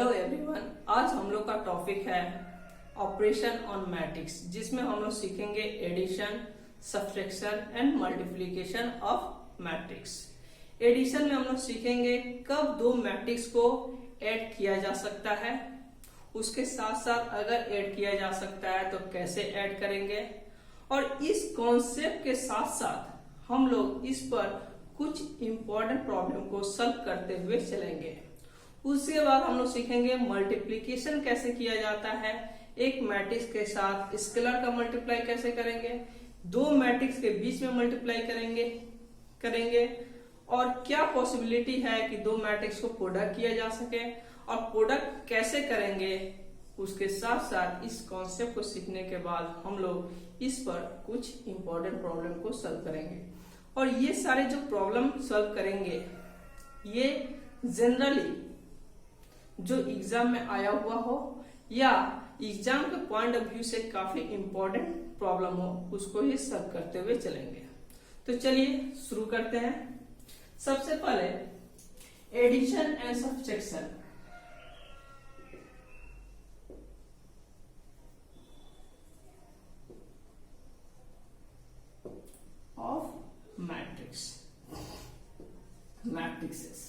Hello everyone, आज हम लोग का टॉपिक है ऑपरेशन ऑन मैट्रिक्स, जिसमें हम लोग सीखेंगे addition, subtraction and multiplication of matrix. Addition में हम लोग सीखेंगे कब दो मैट्रिक्स को ऐड किया जा सकता है, उसके साथ साथ अगर ऐड किया जा सकता है तो कैसे ऐड करेंगे, और इस कॉन्सेप्ट के साथ साथ हम लोग इस पर कुछ इंपॉर्टेंट प्रॉब्लम को सॉल्व करते हुए चलेंगे। उसके बाद हम लोग सीखेंगे मल्टीप्लिकेशन कैसे किया जाता है, एक मैट्रिक्स के साथ स्केलर का मल्टीप्लाई कैसे करेंगे, दो मैट्रिक्स के बीच में मल्टीप्लाई करेंगे और क्या पॉसिबिलिटी है कि दो मैट्रिक्स को प्रोडक्ट किया जा सके और प्रोडक्ट कैसे करेंगे। उसके साथ साथ इस कॉन्सेप्ट को सीखने के बाद हम लोग इस पर कुछ इंपॉर्टेंट प्रॉब्लम को सॉल्व करेंगे, और ये सारे जो प्रॉब्लम सॉल्व करेंगे ये जनरली जो एग्जाम में आया हुआ हो या एग्जाम के पॉइंट ऑफ व्यू से काफी इंपॉर्टेंट प्रॉब्लम हो, उसको ही सॉल्व करते हुए चलेंगे। तो चलिए शुरू करते हैं। सबसे पहले addition and subtraction. Of matrices.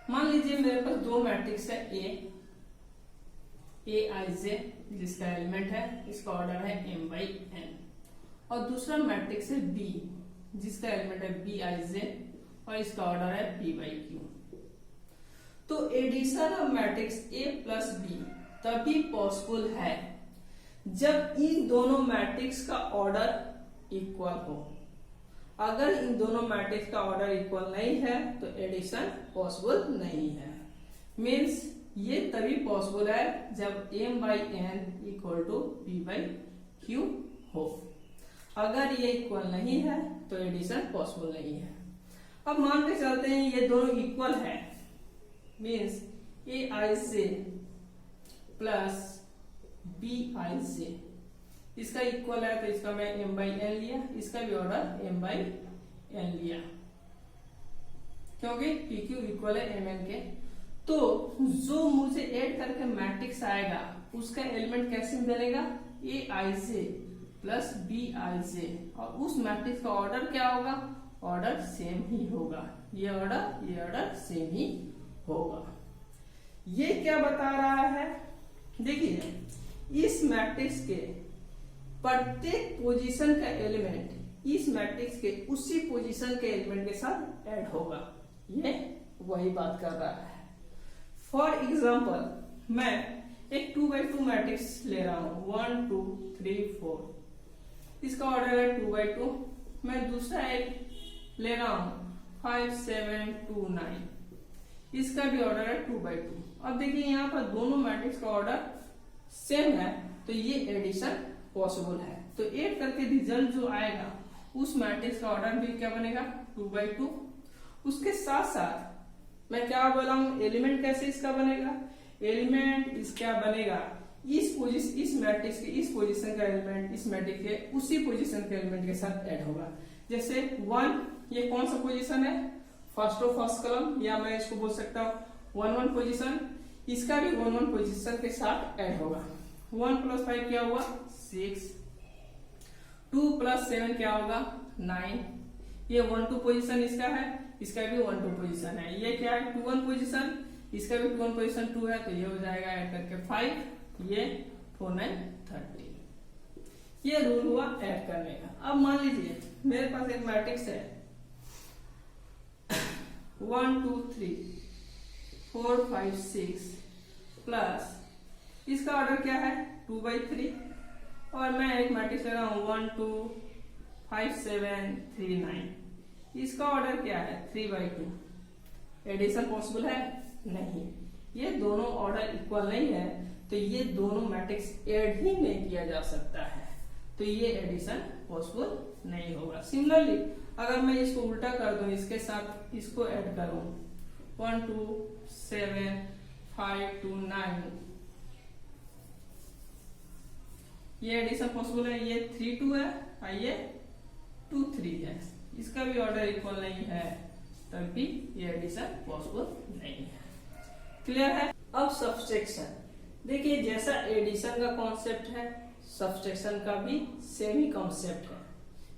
मान लीजिए मेरे पास दो मैट्रिक्स है ए आई जे, जिसका एलिमेंट है, इसका ऑर्डर है m/n, और दूसरा मैट्रिक्स है बी, जिसका एलिमेंट है b/j और इसका ऑर्डर है p/q। तो addition of matrix a plus b तभी पॉसिबल है जब इन दोनों मैट्रिक्स का ऑर्डर इक्वल हो। अगर इन दोनों मैट्रिक्स का ऑर्डर इक्वल नहीं है तो एडिशन पॉसिबल नहीं है। मीन्स ये तभी पॉसिबल है जब m/n इक्वल टू p/q हो। अगर ये इक्वल नहीं है तो एडिशन पॉसिबल नहीं है। अब मान के चलते हैं ये दोनों इक्वल है, मीन्स aij प्लस bij इसका इक्वल है, तो इसका मैं m/n लिया, इसका भी ऑर्डर m/n लिया, क्योंकि pq इक्वल है mn के। तो जो मुझे ऐड करके मैट्रिक्स आएगा उसका एलिमेंट कैसे बनेगा, aij प्लस bij, और उस मैट्रिक्स का ऑर्डर क्या होगा, ऑर्डर सेम ही होगा। ये ऑर्डर सेम ही होगा। ये क्या बता रहा है, देखिए इस मैट्रिक्स के प्रत्येक पोजीशन का एलिमेंट इस मैट्रिक्स के उसी पोजीशन के एलिमेंट के साथ ऐड होगा। ये वही बात कर रहा है। फॉर एग्जाम्पल मैं एक 2x2 मैट्रिक्स ले रहा हूं, 1 2 3 4, इसका ऑर्डर है 2x2। मैं दूसरा एक ले रहा हूं 5 7 2 9, इसका भी ऑर्डर है 2x2। अब देखिए यहाँ पर दोनों मैट्रिक्स का ऑर्डर सेम है, तो ये एडिशन पॉसिबल है। तो ऐड करके रिजल्ट जो आएगा उस मैट्रिक्स का ऑर्डर भी क्या बनेगा, 2x2। उसके साथ साथ मैं क्या बोला हूं, एलिमेंट कैसे इसका बनेगा, एलिमेंट इसका बनेगा इस मैट्रिक्स के इस पोजीशन का एलिमेंट इस मैट्रिक्स के उसी पोजीशन के एलिमेंट के साथ ऐड होगा। जैसे 1, ये कौन सा पोजीशन है, फर्स्ट कॉलम, या मैं इसको बोल सकता हूँ 1 1 पोजीशन, इसका भी 1 1 पोजीशन के साथ ऐड होगा। 1 + 5 क्या हुआ, 6, 2 + 7 क्या होगा, 9। ये 1 2 पोजीशन इसका है, इसका भी 1 2 पोजीशन है। ये क्या है, 2 1 पोजीशन, इसका भी 2 1 पोजीशन 2 है, तो ये हो जाएगा ऐड करके 5, ये 4 9 30। ये रूल हुआ ऐड करने का। अब मान लीजिए मेरे पास एक मैट्रिक्स है 1 2 3 4 5 6 प्लस इसका ऑर्डर क्या है 2/3, और मैं एक मैट्रिक्स ले रहा हूं 1 2 5 7 3 9, इसका ऑर्डर क्या है 3/2। एडिशन पॉसिबल है नहीं, ये दोनों ऑर्डर इक्वल नहीं है, तो ये दोनों मैट्रिक्स ऐड ही नहीं किया जा सकता है, तो ये एडिशन पॉसिबल नहीं होगा। सिमिलरली अगर मैं इसको उल्टा कर दूं, इसके साथ इसको ऐड करूं 1 2 7 5 2 9, ये एडिशन पॉसिबल है। ये 3 2 है और ये 2 3 है, इसका भी ऑर्डर इक्वल नहीं है, तब भी ये एडिशन पॉसिबल नहीं है। क्लियर है? अब सब्सट्रैक्शन, देखिए जैसा एडिशन का कॉन्सेप्ट है सब्सट्रैक्शन का भी सेम ही कॉन्सेप्ट है।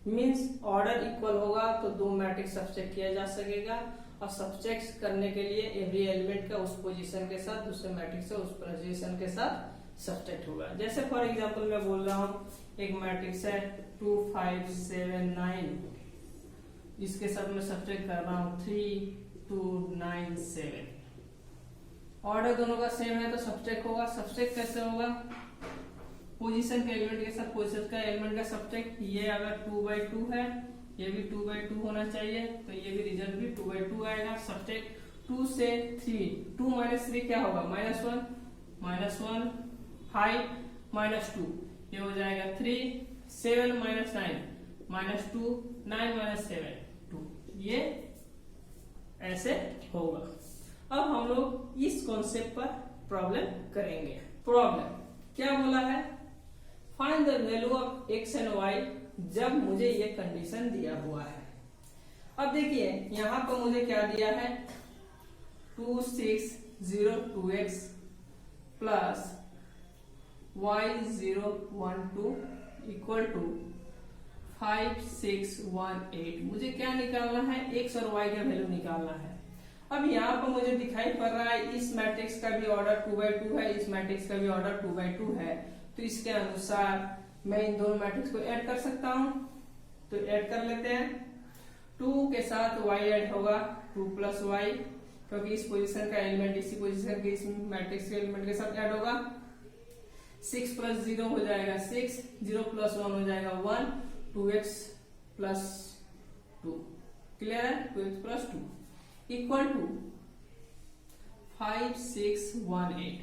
मींस ऑर्डर इक्वल होगा तो दो मैट्रिक्स सब्सट्रैक्ट किया जा सकेगा, और सब्सट्रैक्ट करने के लिए एवरी एलिमेंट का उस पोजीशन के साथ दूसरे मैट्रिक्स से उस पोजीशन के साथ सब्सट्रैक्ट होगा। जैसे फॉर एग्जांपल मैं बोल रहा हूं एक मैट्रिक्स है 2 5 7 9, इसके साथ मैं सब्सट्रैक्ट कर रहा हूं 3 2 9 7। ऑर्डर दोनों का सेम है तो सब्सट्रैक्ट होगा। सब्सट्रैक्ट कैसे होगा? पोजीशन के एलिमेंट के साथ पोजीशन का एलिमेंट का सब्सट्रैक्ट। ये अगर 2/2 है, ये भी 2/2 होना चाहिए, तो ये भी रिजल्ट भी 2/2 आएगा। सब्सट्रैक्ट 2 से 3, 2 - 3 क्या होगा? -1 5 -2, ये हो जाएगा 3। 7 - 9 -2, 9 - 7 2, ये ऐसे होगा। अब हम लोग इस कॉन्सेप्ट पर प्रॉब्लम करेंगे। प्रॉब्लम क्या बोला है? Find the value of x and y जब मुझे ये कंडीशन दिया हुआ है। अब देखिए यहां पर मुझे क्या दिया है? 2 6 0 2x plus y 0 1 2 equal to 5 6 1 8। मुझे क्या निकालना है? x और y का वैल्यू निकालना है। अब यहाँ पर मुझे दिखाई पड़ रहा है इस मैट्रिक्स का भी ऑर्डर 2/2 है, इस मैट्रिक्स का भी ऑर्डर 2/2 है, तो इसके अनुसार मैं इन दोनों मैट्रिक्स को ऐड कर सकता हूं। तो ऐड कर लेते हैं। 2 के साथ y ऐड होगा 2 + y, क्योंकि इस पोजीशन का एलिमेंट इसी पोजीशन के इस मैट्रिक्स के एलिमेंट के साथ ऐड होगा। 6 + 0 हो जाएगा 6, 0 + 1 हो जाएगा 1, 2x + 2। क्लियर है? 2x + 2 equal to 5 6 1 8।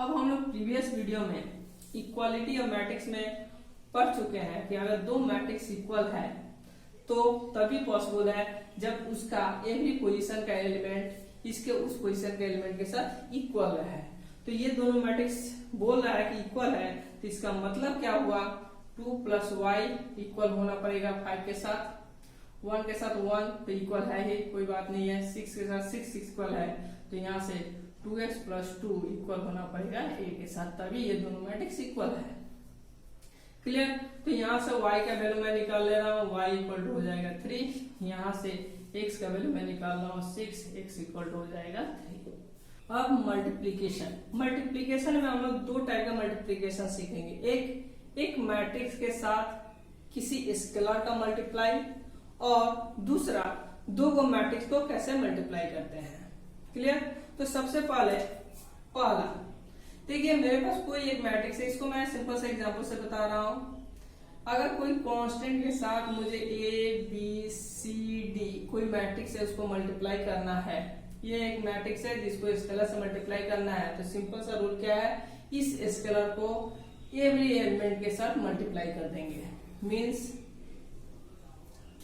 अब हम लोग प्रीवियस वीडियो में इक्वालिटी ऑफ मैट्रिक्स में पढ़ चुके हैं कि अगर दो मैट्रिक्स इक्वल है तो तभी पॉसिबल है जब उसका एवरी पोजीशन का एलिमेंट इसके उस पोजीशन के एलिमेंट के साथ इक्वल है। तो ये दोनों मैट्रिक्स बोल रहा है कि इक्वल है, तो इसका मतलब क्या हुआ? 2 + y इक्वल होना पड़ेगा 5 के साथ, 1 के साथ 1 तो इक्वल है ही, कोई बात नहीं है। 6 के साथ 6 इक्वल है, तो यहाँ से 2x + 2 इक्वल होना पड़ेगा a के साथ, तभी ये दोनों मैट्रिक्स इक्वल है। क्लियर? तो यहाँ से y का वैल्यू मैं निकाल ले रहा हूँ, y इक्वल हो जाएगा 3। यहाँ से x का वैल्यू मैं निकाल रहा हूँ 6, x इक्वल हो जाएगा 3। अब मल्टीप्लीकेशन। मल्टीप्लीकेशन में हम लोग दो टाइप का मल्टीप्लीकेशन सीखेंगे। एक मैट्रिक्स के साथ किसी स्केलर का मल्टीप्लाई, और दूसरा दो को मैट्रिक्स को कैसे मल्टीप्लाई करते हैं। क्लियर? तो सबसे पहला देखिए मेरे पास कोई एक मैट्रिक्स है, इसको मैं सिंपल से एग्जांपल से बता रहा हूं। अगर कोई कांस्टेंट के साथ मुझे a b c d कोई मैट्रिक्स है उसको मल्टीप्लाई करना है, ये एक मैट्रिक्स है जिसको स्केलर से मल्टीप्लाई करना है, तो सिंपल सा रूल क्या है? इस स्केलर को एवरी एलिमेंट के साथ मल्टीप्लाई कर देंगे। Means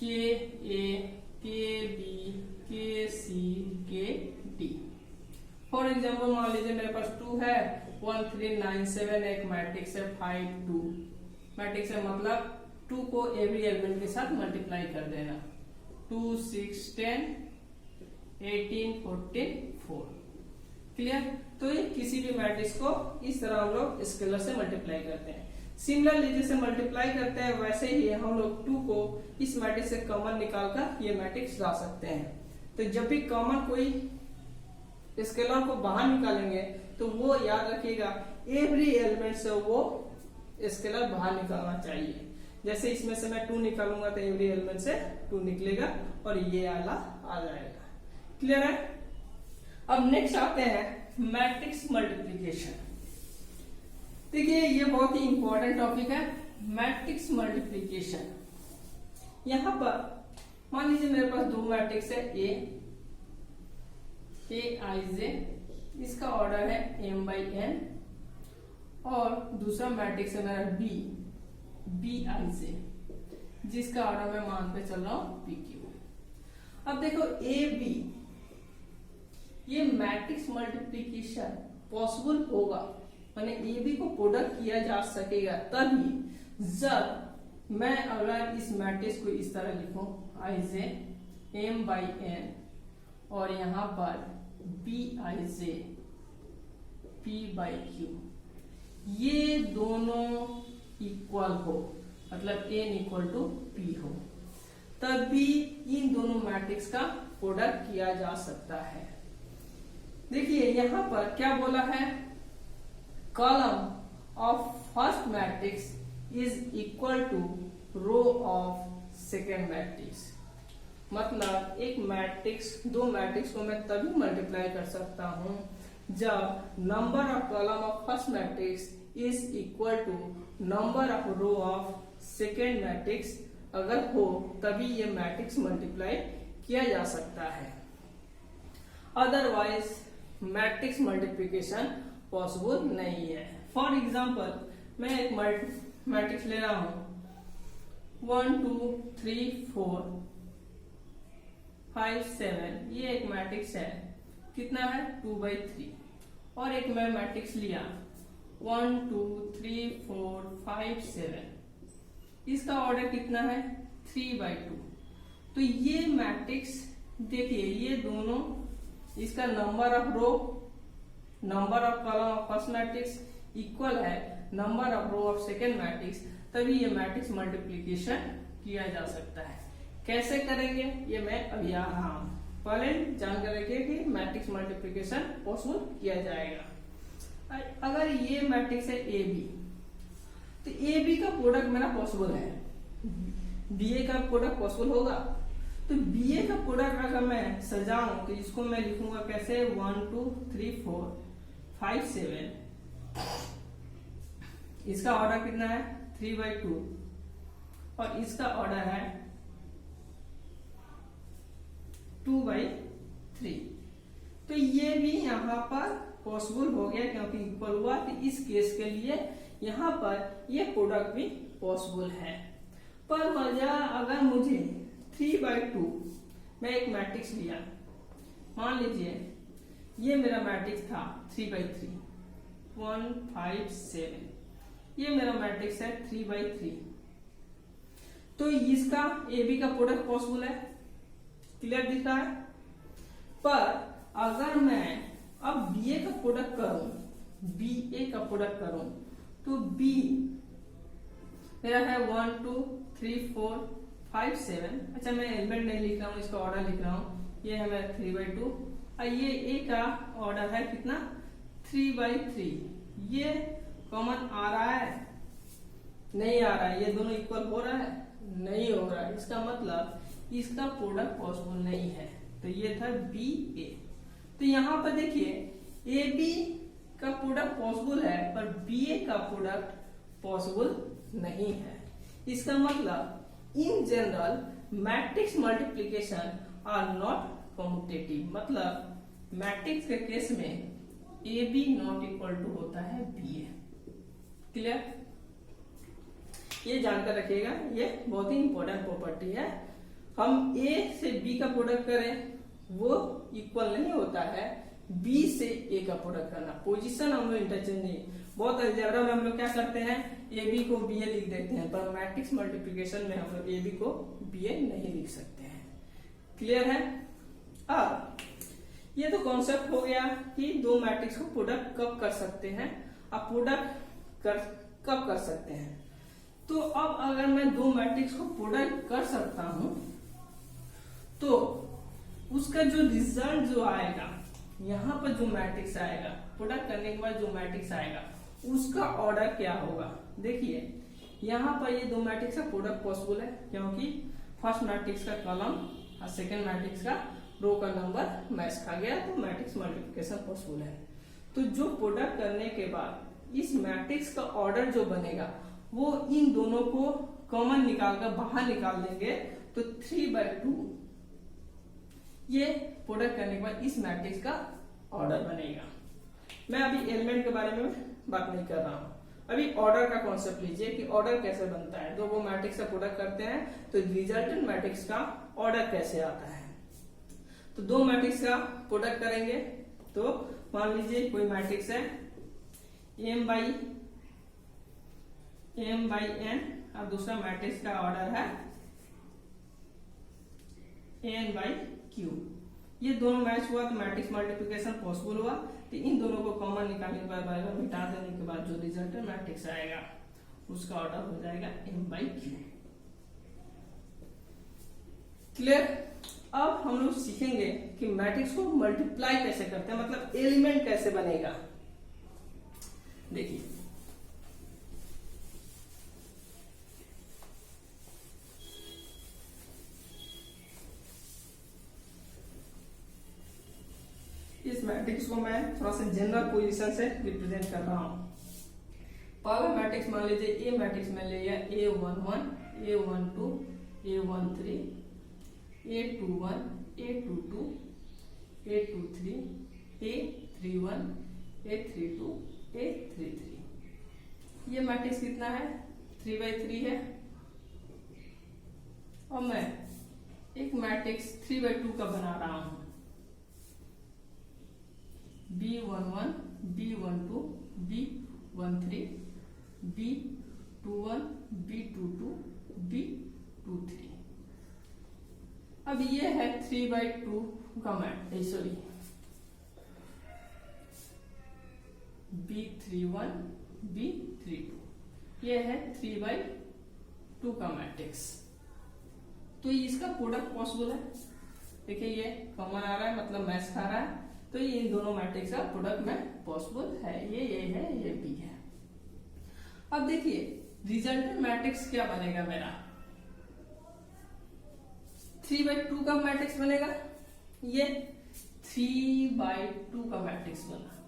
k a k b k c k d। For example मान लीजिए मेरे पास 2 है, 1 3 9 7 एक मैट्रिक्स है 5 2 मैट्रिक्स है, मतलब 2 को एवरी एलिमेंट के साथ मल्टीप्लाई कर देना। 2 6 10 18 14 4। क्लियर? तो ये किसी भी मैट्रिक्स को इस तरह हम लोग स्केलर से मल्टीप्लाई करते हैं। सिमिलरली जैसे मल्टीप्लाई करते हैं वैसे ही हम लोग 2 को इस मैट्रिक्स से कॉमन निकालकर ये मैट्रिक्स ला सकते हैं। तो जब भी कॉमन कोई स्केलर को बाहर निकालेंगे तो वो याद रखिएगा एवरी एलिमेंट से वो स्केलर बाहर निकालना चाहिए। जैसे इसमें से मैं 2 निकालूंगा तो एवरी एलिमेंट से 2 निकलेगा और ये वाला आ जाएगा। क्लियर है? अब नेक्स्ट आते हैं मैट्रिक्स मल्टीप्लिकेशन। देखिए ये बहुत ही इंपॉर्टेंट टॉपिक है, मैट्रिक्स मल्टीप्लिकेशन। यहां पर मान लीजिए मेरे पास दो मैट्रिक्स है aij, इसका ऑर्डर है m/n, और दूसरा मैट्रिक्स है मेरा bij, जिसका ऑर्डर मैं मानते चल रहा हूं pq। अब देखो ab, ये मैट्रिक्स मल्टीप्लिकेशन पॉसिबल होगा, माने ab को प्रोडक्ट किया जा सकेगा तभी जब मैं अगर इस मैट्रिक्स को इस तरह लिखूं ij m/n और यहाँ पर Bij P/Q, ये दोनों इक्वल हो, मतलब n इक्वल टू P हो, तभी इन दोनों मैट्रिक्स का प्रोडक्ट किया जा सकता है। देखिए यहाँ पर क्या बोला है, column of first matrix is equal to row of second matrix. मतलब एक मैट्रिक्स, दो मैट्रिक्स को मैं तभी मल्टीप्लाई कर सकता हूं जब number of column of first matrix is equal to number of row of second matrix अगर हो, तभी ये मैट्रिक्स मल्टीप्लाई किया जा सकता है। अदरवाइज मैट्रिक्स मल्टीप्लिकेशन पॉसिबल नहीं है। फॉर एग्जाम्पल मैं एक मैट्रिक्स ले रहा हूं 1 2 3 4 5 7, ये एक मैट्रिक्स है, कितना है 2/3। और एक मैं मैट्रिक्स लिया 1 2 3 4 5 7, इसका ऑर्डर कितना है 3/2। तो ये मैट्रिक्स देखिए, ये दोनों, इसका number of row, number of column of first matrix equal है number of row of second matrix, तभी ये मैट्रिक्स मल्टीप्लिकेशन किया जा सकता है। कैसे करेंगे ये मैं अभी आ रहा हूं, पहले जानकर रखिए कि मैट्रिक्स मल्टीप्लिकेशन पॉसिबल किया जाएगा। अगर ये मैट्रिक्स है ए बी, तो ए बी का प्रोडक्ट मेरा पॉसिबल है, बी ए का प्रोडक्ट पॉसिबल होगा। तो बी ए का प्रोडक्ट अगर मैं सजाऊं तो इसको मैं लिखूंगा कैसे 1 2 3 4 5 7, इसका ऑर्डर कितना है 3/2 और इसका ऑर्डर है 2/3। तो ये भी यहाँ पर पॉसिबल हो गया क्योंकि इक्वल हुआ, तो इस केस के लिए यहाँ पर ये प्रोडक्ट भी पॉसिबल है। पर वजह अगर मुझे 3/2, मैं एक मैट्रिक्स लिया, मान लीजिए ये मेरा मैट्रिक्स था 3/3 1 5 7, ये मेरा मैट्रिक्स है 3/3, तो इसका ए बी का प्रोडक्ट पॉसिबल है, क्लियर दिख रहा है। पर अगर मैं अब बी ए का प्रोडक्ट करूं, बी ए का प्रोडक्ट करूं, तो बी मेरा है 1 2 3 4 5 7। अच्छा मैं एलिमेंट नहीं लिख रहा हूं, इसका ऑर्डर लिख रहा हूं, ये है मेरा 3/2 और ये ए का ऑर्डर है कितना 3/3। ये कॉमन आ रहा है, नहीं आ रहा है, ये दोनों इक्वल हो रहा है, नहीं हो रहा है, इसका मतलब इसका प्रोडक्ट पॉसिबल नहीं है। तो ये था बी ए। तो यहाँ पर देखिए ए बी का प्रोडक्ट पॉसिबल है पर बी ए का प्रोडक्ट पॉसिबल नहीं है। इसका मतलब in general matrix multiplication are not commutative, मतलब मैट्रिक्स के केस में a b not equal to होता है बी ए। क्लियर, ये जानकर रखिएगा, ये बहुत ही इंपॉर्टेंट प्रॉपर्टी है। हम ए से बी का प्रोडक्ट करें वो इक्वल नहीं होता है बी से ए का प्रोडक्ट करना, पोजीशन हम लोग इंटरचेंज नहीं। बहुत अलजेब्रा में हम लोग क्या करते हैं ए बी को बी ए लिख देते हैं, पर मैट्रिक्स मल्टीप्लिकेशन में हम लोग ए बी को बी ए नहीं लिख सकते हैं। क्लियर है। अब ये तो कॉन्सेप्ट हो गया कि दो मैट्रिक्स को प्रोडक्ट कब कर सकते हैं, अब प्रोडक्ट कब कर सकते हैं। तो अब अगर मैं दो मैट्रिक्स को प्रोडक्ट कर सकता हूं तो उसका जो रिजल्ट जो आएगा, यहाँ पर जो मैट्रिक्स आएगा प्रोडक्ट करने के बाद जो मैट्रिक्स आएगा उसका ऑर्डर क्या होगा। देखिए यहाँ पर ये दो मैट्रिक्स का प्रोडक्ट पॉसिबल है क्योंकि फर्स्ट मैट्रिक्स का कॉलम और सेकेंड मैट्रिक्स का रो का नंबर मैच खा गया, तो मैट्रिक्स मल्टीप्लिकेशन पॉसिबल है। तो जो प्रोडक्ट करने के बाद इस मैट्रिक्स का ऑर्डर जो बनेगा वो इन दोनों को कॉमन निकालकर बाहर निकाल देंगे, तो 3/2 ये प्रोडक्ट करने के बाद इस मैट्रिक्स का ऑर्डर बनेगा। मैं अभी एलिमेंट के बारे में बात नहीं कर रहा हूं, अभी ऑर्डर का कॉन्सेप्ट लीजिए कि ऑर्डर कैसे बनता है। दो वो मैट्रिक्स का प्रोडक्ट करते हैं तो रिजल्टेंट मैट्रिक्स का ऑर्डर कैसे आता है। तो दो मैट्रिक्स का प्रोडक्ट करेंगे तो मान लीजिए कोई मैट्रिक्स है m/n और दूसरा मैट्रिक्स का ऑर्डर है n/q। ये दोनों मैच हुआ तो मैट्रिक्स मल्टीप्लिकेशन पॉसिबल हुआ। तो इन दोनों को कॉमन निकालने के बाद बराबर मिटा देने के बाद जो रिजल्टेंट मैट्रिक्स आएगा उसका ऑर्डर हो जाएगा m/q। क्लियर? अब हम लोग सीखेंगे कि मैट्रिक्स को मल्टीप्लाई कैसे करते हैं, मतलब एलिमेंट कैसे बनेगा। देखिए इस मैट्रिक्स को मैं थोड़ा सा जनरल पोजीशन से रिप्रेजेंट कर रहा हूं। पहला मैट्रिक्स मान लीजिए ए मैट्रिक्स में ले लिया A11, A12, A13, A21, A22, A23, A31, A32, A33। ये मैट्रिक्स कितना है? 3/3 है। और मैं एक मैट्रिक्स 3/2 का बना रहा हूं। B11, B12, B13, B21, B22, B23। अब ये है 3/2 का मैट्रिक्स, सॉरी B31, B32, ये है 3/2 का मैट्रिक्स। तो इसका प्रोडक्ट पॉसिबल है। देखिए ये कॉमन आ रहा है, मतलब मैच खा रहा है, तो ये इन दोनों मैट्रिक्स का प्रोडक्ट में पॉसिबल है। ये है, ये भी है। अब देखिए रिजल्टेंट मैट्रिक्स क्या बनेगा मेरा? 3/2 का मैट्रिक्स बनेगा, ये 3/2 का मैट्रिक्स बना।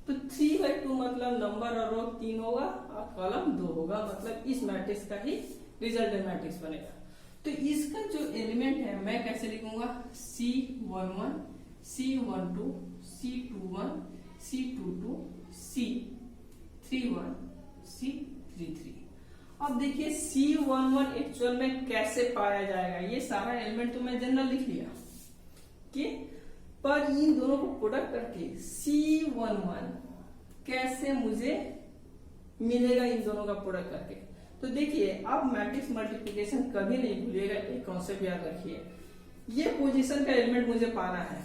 तो 3/2 मतलब नंबर और रो 3 होगा और कॉलम 2 होगा, मतलब इस मैट्रिक्स का ही रिजल्टेंट मैट्रिक्स बनेगा। तो इसका जो एलिमेंट है मैं कैसे लिखूंगा? C11, C12, C21, C22, C31, C33। अब देखिए C11 एक्चुअल में कैसे पाया जाएगा? ये सारा एलिमेंट तो मैं जनरल लिख लिया कि पर इन दोनों को प्रोडक्ट करके C11 कैसे मुझे मिलेगा इन दोनों का प्रोडक्ट करके। तो देखिए आप मैट्रिक्स मल्टीप्लिकेशन कभी नहीं भूलिएगा, एक कॉन्सेप्ट याद रखिए। ये पोजीशन का एलिमेंट मुझे पाना है,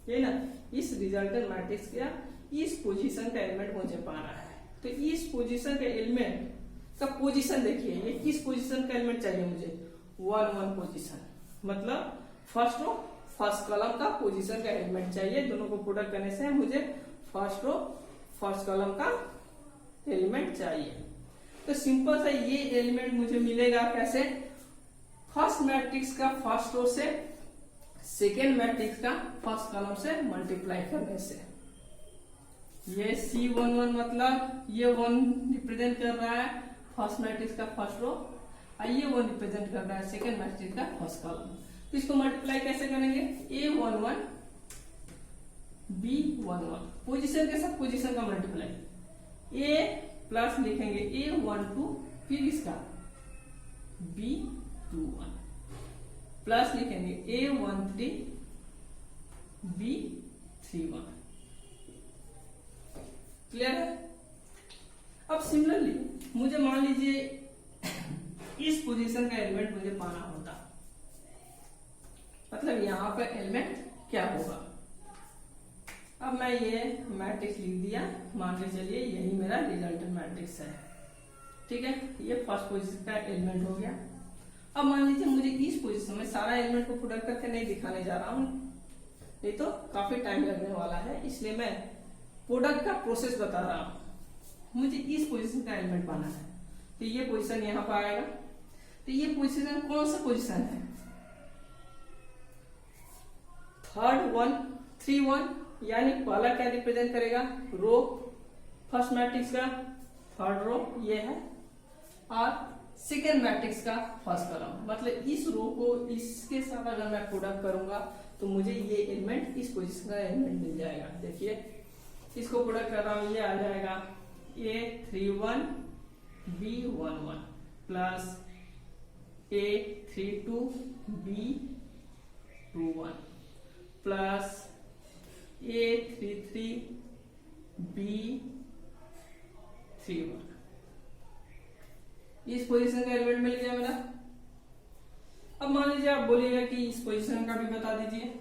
ये ना, इस रिजल्टेंट मैट्रिक्स का इस पोजीशन का एलिमेंट मुझे पाना है। तो इस पोजीशन का एलिमेंट का पोजीशन देखिए, ये किस पोजीशन का एलिमेंट चाहिए मुझे? 1 पोजीशन, मतलब फर्स्ट रो फर्स्ट कॉलम का पोजीशन का एलिमेंट चाहिए। दोनों को प्रोडक्ट करने से मुझे फर्स्ट रो फर्स्ट कॉलम का एलिमेंट चाहिए। तो सिंपल सा ये एलिमेंट मुझे मिलेगा कैसे? फर्स्ट मैट्रिक्स का फर्स्ट रो से सेकेंड मैट्रिक्स का फर्स्ट कॉलम से मल्टीप्लाई करने से। ये C11 मतलब ये 1 रिप्रेजेंट कर रहा है फर्स्ट मैट्रिक्स का फर्स्ट रो, और ये 1 रिप्रेजेंट कर रहा है सेकेंड मैट्रिक्स का फर्स्ट कॉलम। तो इसको मल्टीप्लाई कैसे करेंगे? A11, B11, पोजीशन के साथ पोजीशन का मल्टीप्लाई। A प्लस लिखेंगे A12, फिर इसका B21, प्लस लिखेंगे A13, B31। क्लियर है? अब सिमिलरली मुझे मान लीजिए इस पोजीशन का एलिमेंट मुझे पाना होता, मतलब यहां पर एलिमेंट क्या होगा? अब मैं ये मैट्रिक्स लिख दिया, मान के चलिए यही मेरा रिजल्टेंट मैट्रिक्स है। ठीक है, ये फर्स्ट पोजीशन का एलिमेंट हो गया। अब मान लीजिए मुझे इस पोजीशन में सारा एलिमेंट को प्रोडक्ट करके नहीं दिखाने जा रहा हूं, नहीं तो काफी टाइम लगने वाला है, इसलिए मैं प्रोडक्ट का प्रोसेस बता रहा हूं। मुझे इस पोजीशन का एलिमेंट पाना है, तो ये पोजीशन यहां पर आएगा। तो ये पोजीशन कौन सा पोजीशन है? थर्ड 1, 3-1, यानी पहला क्या रिप्रेजेंट करेगा? रो फर्स्ट मैट्रिक्स का थर्ड रो ये है, और सेकेंड मैट्रिक्स का फर्स्ट कॉलम, मतलब इस रो को इसके साथ अगर मैं प्रोडक्ट करूंगा तो मुझे ये एलिमेंट इस पोजीशन का एलिमेंट मिल जाएगा। देखिए इसको प्रोडक्ट कर रहा हूं, ये आ जाएगा A31, B11 plus A32, B21 plus A33, B31। इस पोजीशन का एलिमेंट मिल गया मेरा। अब मान लीजिए आप बोलिएगा कि इस पोजीशन का भी बता दीजिए,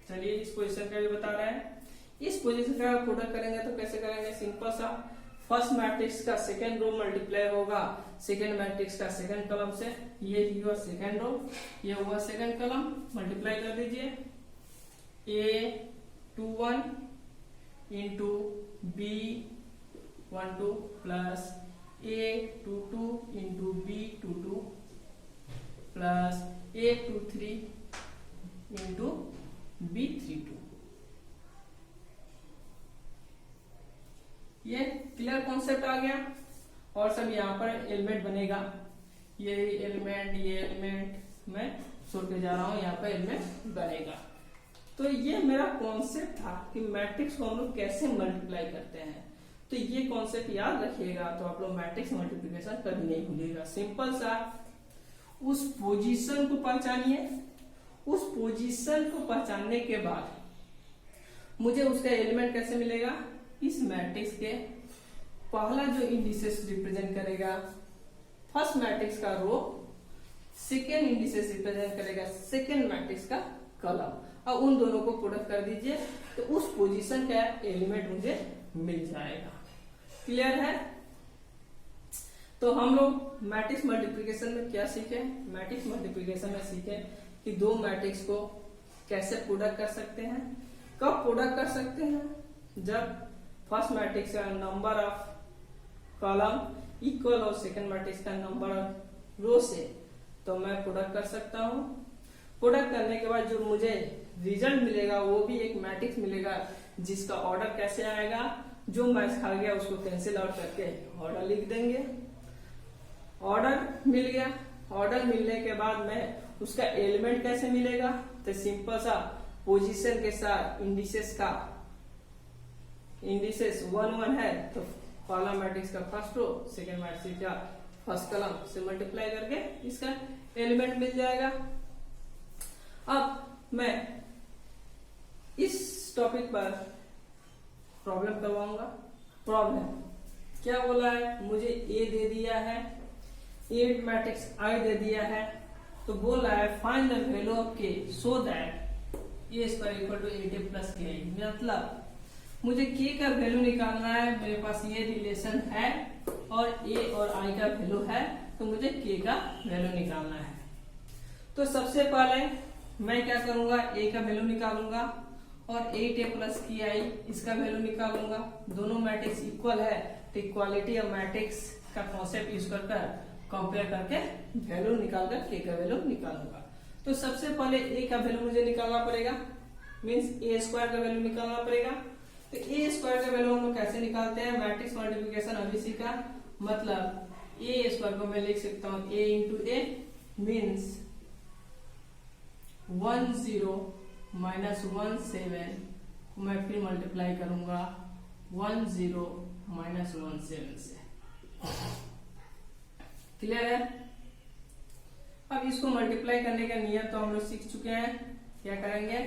चलिए इस पोजीशन का भी बता रहे हैं। इस पोजीशन का प्रोडक्ट करेंगे तो कैसे करेंगे, सिंपल सा, फर्स्ट मैट्रिक्स का सेकेंड रो मल्टीप्लाई होगा सेकेंड मैट्रिक्स का सेकेंड कॉलम से, ये हुआ सेकेंड रो, ये हुआ सेकेंड कॉलम, मल्टीप्लाई कर दीजिए, A21 into B12 plus A22 into B22 plus A23 into B32। ये क्लियर कॉन्सेप्ट आ गया। और सब यहाँ पर एलिमेंट बनेगा, ये एलिमेंट मैं छोड़ के जा रहा हूं, यहाँ पर एलिमेंट बनेगा। तो ये मेरा कॉन्सेप्ट था कि मैट्रिक्स को हम लोग कैसे मल्टीप्लाई करते हैं। तो ये कॉन्सेप्ट याद रखिएगा तो आप लोग मैट्रिक्स मल्टीप्लिकेशन कभी नहीं भूलिएगा। सिंपल सा, उस पोजीशन को पहचानिए, उस पोजीशन को पहचानने के बाद मुझे उसका एलिमेंट कैसे मिलेगा, इस मैट्रिक्स के पहला जो इंडिसेस रिप्रेजेंट करेगा फर्स्ट मैट्रिक्स का रो, सेकेंड इंडिसेस रिप्रेजेंट करेगा सेकेंड मैट्रिक्स का कॉलम, और उन दोनों को प्रोडक्ट कर दीजिए तो उस पोजीशन का एलिमेंट मुझे मिल जाएगा। क्लियर है? तो हम लोग मैट्रिक्स मल्टीप्लिकेशन में क्या सीखे, मैट्रिक्स मल्टीप्लिकेशन में सीखे कि दो मैट्रिक्स को कैसे प्रोडक्ट कर सकते हैं। कब प्रोडक्ट कर सकते हैं, जब फर्स्ट मैट्रिक्स का नंबर ऑफ कॉलम इक्वल और सेकंड मैट्रिक्स का नंबर ऑफ रो से, तो मैं प्रोडक्ट कर सकता हूं। प्रोडक्ट करने के बाद जो मुझे रिजल्ट मिलेगा वो भी एक मैट्रिक्स मिलेगा, जिसका ऑर्डर कैसे आएगा, जो मैच खा गया उसको कैंसिल आउट करके ऑर्डर लिख देंगे। ऑर्डर मिल गया, ऑर्डर मिलने के बाद में उसका एलिमेंट कैसे मिलेगा, तो सिंपल सा पोजीशन के साथ इंडिसेस का, इंडिसेस 1 1 है तो पहला मैट्रिक्स का फर्स्ट रो सेकेंड मैट्रिक्स का फर्स्ट कॉलम से मल्टीप्लाई करके इसका एलिमेंट मिल जाएगा। अब मैं इस टॉपिक पर प्रॉब्लम करवाऊंगा। प्रॉब्लम क्या बोला है, मुझे ए दे दिया है, ए मैट्रिक्स आई दे दिया है, तो बोल रहा है find the value of k so that a square equal to 8a plus k. मतलब मुझे के का वैल्यू निकालना है, मेरे पास ये रिलेशन है और ए और आई का वैल्यू है, तो मुझे के का वैल्यू निकालना है। तो सबसे पहले मैं क्या करूंगा, ए का वैल्यू निकालूंगा और 8a प्लस की आई इसका वैल्यू निकालूंगा। दोनों मैट्रिक्स इक्वल है तो इक्वालिटी ऑफ मैट्रिक्स का कॉन्सेप्ट यूज कर कंपेयर करके वैल्यू निकालकर के का वैल्यू निकालूंगा। तो सबसे पहले ए का वैल्यू मुझे निकालना पड़ेगा, मीन्स ए स्क्वायर का वैल्यू निकालना पड़ेगा। तो ए स्क्वायर का वैल्यू हम लोग कैसे निकालते हैं, मैट्रिक्स मल्टीप्लिकेशन अभी सीखा। मतलब ए स्क्वायर को मैं लिख सकता हूं ए इंटू ए मीन्स 10 माइनस 17 को मैं फिर मल्टीप्लाई करूंगा 10 माइनस 17 से। क्लियर है? अब इसको मल्टीप्लाई करने का नियम तो हम लोग सीख चुके हैं। क्या करेंगे,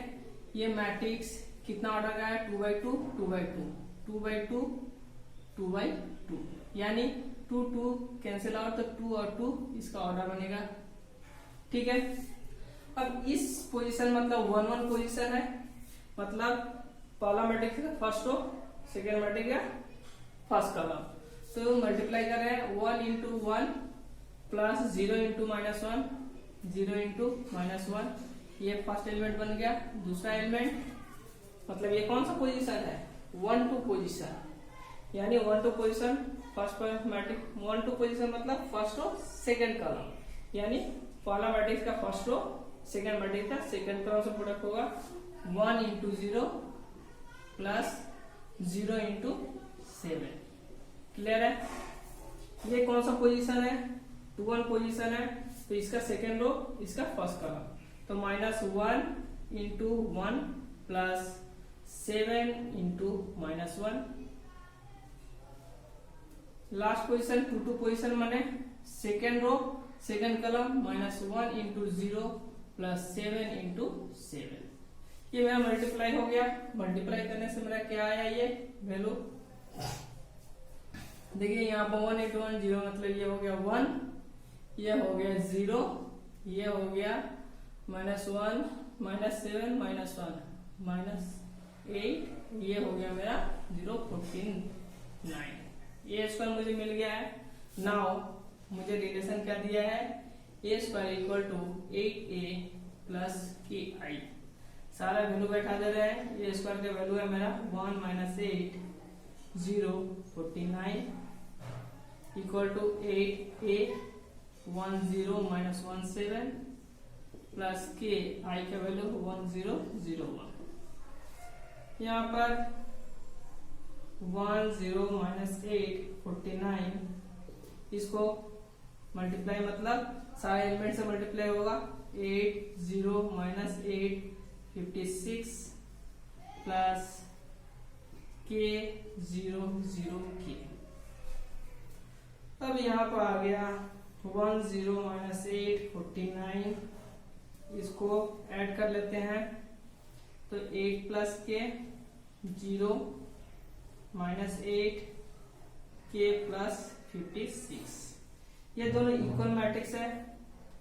ये मैट्रिक्स कितना ऑर्डर का है, 2/2 2/2 2/2 2/2, यानी 2 2 कैंसिल आउट तो 2 और 2 इसका ऑर्डर बनेगा। ठीक है? अब इस पोजीशन मतलब 1 1 पोजीशन है, मतलब पहला मैट्रिक्स का फर्स्ट रो सेकेंड मैट्रिक्स का फर्स्ट कॉलम, तो मल्टीप्लाई कर रहे हैं 1 इंटू 1 प्लस 0 इंटू -1 0 इंटू -1, ये फर्स्ट एलिमेंट बन गया। दूसरा एलिमेंट मतलब ये कौन सा पोजीशन है, 1 2 पोजीशन, यानी 1 2 पोजीशन फर्स्ट मैट्रिक्स 1 2 पोजीशन मतलब फर्स्ट रो सेकेंड कॉलम, यानी पहला मैट्रिक्स का फर्स्ट रो सेकेंड मैट्रिक्स का सेकेंड कॉलम से प्रोडक्ट होगा 1 इंटू 0 प्लस 0 इंटू 7। क्लियर है? ये कौन सा पोजीशन है, 2 1 पोजीशन है, तो इसका सेकेंड रो इसका फर्स्ट कॉलम, तो -1 into 1 plus 7 into -1। Last position 2 2 position माने second row second column -1 into 0 plus 7 into 7। ये मेरा मल्टीप्लाई हो गया। मल्टीप्लाई करने से मेरा क्या आया, ये वैल्यू देखिए यहाँ पर 1 इंटू 1 0, मतलब ये हो गया 1, ये हो गया 0, ये हो गया -1 -7 -1, -8, ये हो गया मेरा 0.49। ए स्क्वायर मुझे मिल गया है। नाउ मुझे रिलेशन क्या दिया है, A square equal to 8a plus KI। सारा वैल्यू बैठा दे रहे हैं। ए स्क्वायर का वैल्यू है मेरा 1 - 8 0.49 equal to 8a 10 - 17 plus KI का वैल्यू 1001। यहाँ पर 10 - 8 49, इसको मल्टीप्लाई मतलब सारे एलिमेंट से मल्टीप्लाई होगा। 8 0 - 8 56 प्लस K 0 0 K। अब यहाँ पर आ गया 10 - 8 49, इसको ऐड कर लेते हैं तो 8 प्लस K 0 -8 K प्लस 56। ये दोनों इक्वल मैट्रिक्स है।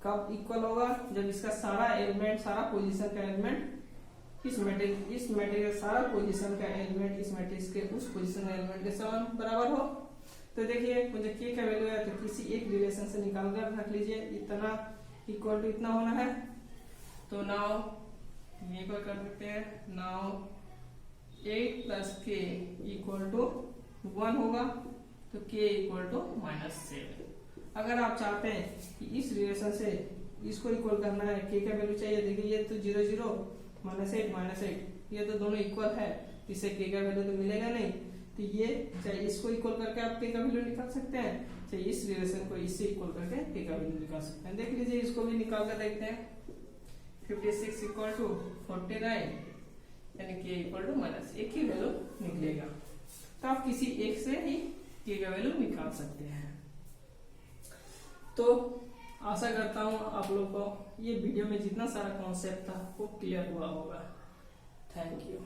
कब इक्वल होगा, जब इसका सारा एलिमेंट, सारा पोजीशन का एलिमेंट इस मैट्रिक्स का सारा पोजीशन का एलिमेंट इस मैट्रिक्स के उस पोजीशन एलिमेंट के समान बराबर हो। तो देखिए मुझे K का वैल्यू है तो किसी एक रिलेशन से निकाल कर रख लीजिए, इतना इक्वल टू इतना होना है। तो नाउ ये को कर सकते हैं। Now 8 plus K equal to 1 होगा, तो K इक्वल टू -7। अगर आप चाहते हैं कि इस रिलेशन से इसको इक्वल करना है, K का वैल्यू चाहिए, देखिए ये तो 0 0 -8 -8, ये तो दोनों इक्वल है, इससे K का वैल्यू तो मिलेगा नहीं। तो ये चाहे इसको इक्वल करके आप K का वैल्यू निकाल सकते हैं, चाहे इस रिलेशन को इससे इक्वल करके K का वैल्यू निकाल सकते हैं। देख लीजिए, इसको भी निकाल कर देखते हैं। 56 इक्वल टू 49 यानी K इक्वल टू -1 ही वैल्यू निकलेगा। तो आप किसी एक से ही K का वैल्यू निकाल सकते हैं। तो आशा करता हूँ आप लोग को ये वीडियो में जितना सारा कॉन्सेप्ट था वो क्लियर हुआ होगा। Thank you.